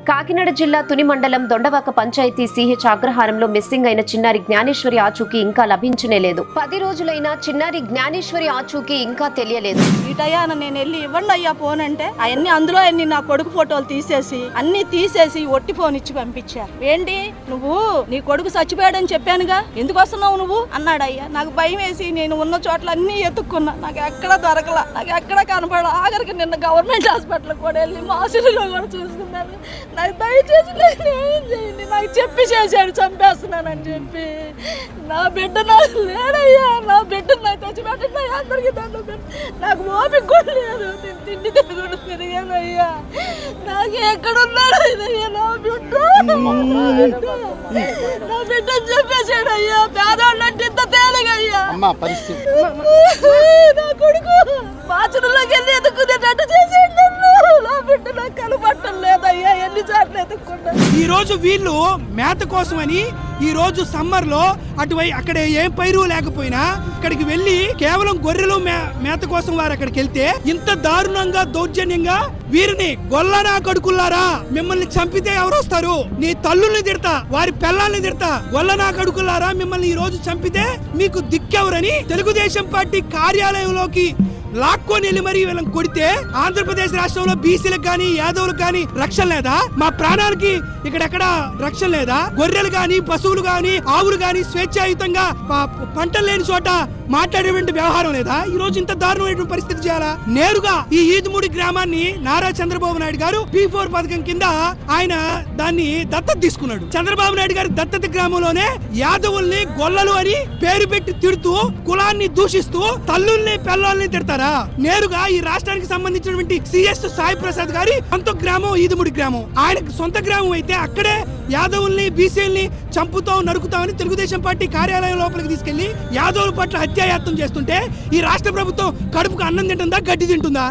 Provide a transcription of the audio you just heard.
కాకినాడ జిల్లా తుని మండలం Dondavaka panchayat CH అగ్రహారంలో missing అయిన చిన్నారి జ్ఞానేశ్వరి ఆచూకీ ఇంకా లభించనే లేదు. 10 రోజులైనా చిన్నారి జ్ఞానేశ్వరి ఆచూకీ ఇంకా తెలియలేదు. ఇటయ్యా నేను వెళ్ళి ఇవ్వండి అయ్యా ఫోన్ అంటే అవన్నీ అందులో అన్ని నా కొడుకు ఫోటోలు తీసేసి ఒట్టి ఫోన్ ఇచ్చి పంపించారు. ఏంటి నువ్వు నీ కొడుకు చచ్చిపోయాడని చెప్పానుగా, ఎందుకు వస్తున్నావు నువ్వు అన్నాడయ్యా. నాకు భయం వేసి నేను ఉన్న చోట్ల అన్ని ఎత్తుక్కున్నా, నాకు ఎక్కడ దొరకలా, నాకు ఎక్కడ కనపడ. ఆఖరికి నిన్న గవర్నమెంట్ హాస్పిటల్ కూడా వెళ్ళి మాసులో కూడా చూసుకున్నాను. నాకు దయచేసి ఏం చేయండి, నాకు చెప్పి చేశాడు చంపేస్తున్నానని చెప్పి. నా బిడ్డ నాకు లేడయ్యా, నా బిడ్డ నాకు తెచ్చిపెట్టండి అందరికీ దండం. నాకు ఓపిక కూడా లేదు, నేను తిండి తిరుగుడు తిరిగానయ్యా. నాకు ఎక్కడున్నాడు అయ్యా నా బిడ్డ, నా బిడ్డ చెప్పేశాడు అయ్యా. పేదవాళ్ళు అంటే ఇంత తేలిగయ్యా. నా కొడుకు బాచులోకి వెళ్ళి ఎదుక్కునేటట్టు చేసాడు నన్ను. నా బిడ్డ నాకు కనపడటం లేదయ్యా, ఎన్నిసార్లు ఎదుక్కున్నా. ఈ రోజు వీళ్ళు మేత కోసమని ఈ రోజు సమ్మర్ లో అక్కడ ఏం పైరు లేకపోయినా ఇక్కడికి వెళ్లి కేవలం గొర్రెలు మేత కోసం వారు అక్కడికి వెళ్తే ఇంత దారుణంగా దౌర్జన్యంగా వీరిని గొల్లనా కడుకుల్లారా, మిమ్మల్ని చంపితే ఎవరు వస్తారు, నీ తల్లుల్ని తిడతా, వారి పిల్లల్ని తిడతా, గొల్లనా కడుకుల్లారా మిమ్మల్ని ఈ రోజు చంపితే మీకు దిక్కెవరని తెలుగుదేశం పార్టీ కార్యాలయంలోకి లాక్కొని వెళ్ళి మరి వీళ్ళని కొడితే ఆంధ్రప్రదేశ్ రాష్ట్రంలో బీసీలకు గానీ యాదవులకు గానీ రక్షణ లేదా? మా ప్రాణానికి ఇక్కడెక్కడ రక్షణ లేదా? గొర్రెలు గాని పశువులు గాని ఆవులు గాని స్వేచ్ఛాయుతంగా పంటలు లేని చోట మాట్లాడేటువంటి వ్యవహారం లేదా? ఈ రోజు ఇంత దారుణమైనటువంటి పరిస్థితి చేయాలా? నేరుగా ఈ ఈదుమూడి గ్రామాన్ని నారా చంద్రబాబు నాయుడు గారు P4 పథకం కింద ఆయన దాన్ని దత్తత తీసుకున్నాడు. చంద్రబాబు నాయుడు గారి దత్తత గ్రామంలోనే యాదవుల్ని గొల్లలు అని పేరు పెట్టి తిడుతూ కులాన్ని దూషిస్తూ తల్లుల్ని పిల్లల్ని తిడతారా? నేరుగా ఈ రాష్ట్రానికి సంబంధించినటువంటి CS సాయి ప్రసాద్ గారి సొంత గ్రామం ఈదుమూడి గ్రామం. ఆయనకు సొంత గ్రామం అయితే అక్కడే యాదవుల్ని బీసీల్ని చంపుతాం నరుకుతామని తెలుగుదేశం పార్టీ కార్యాలయం లోపలికి తీసుకెళ్లి యాదవుల పట్ల హత్యాయత్నం చేస్తుంటే ఈ రాష్ట్ర ప్రభుత్వం కడుపుకు అన్నం తింటుందా, గడ్డి తింటుందా?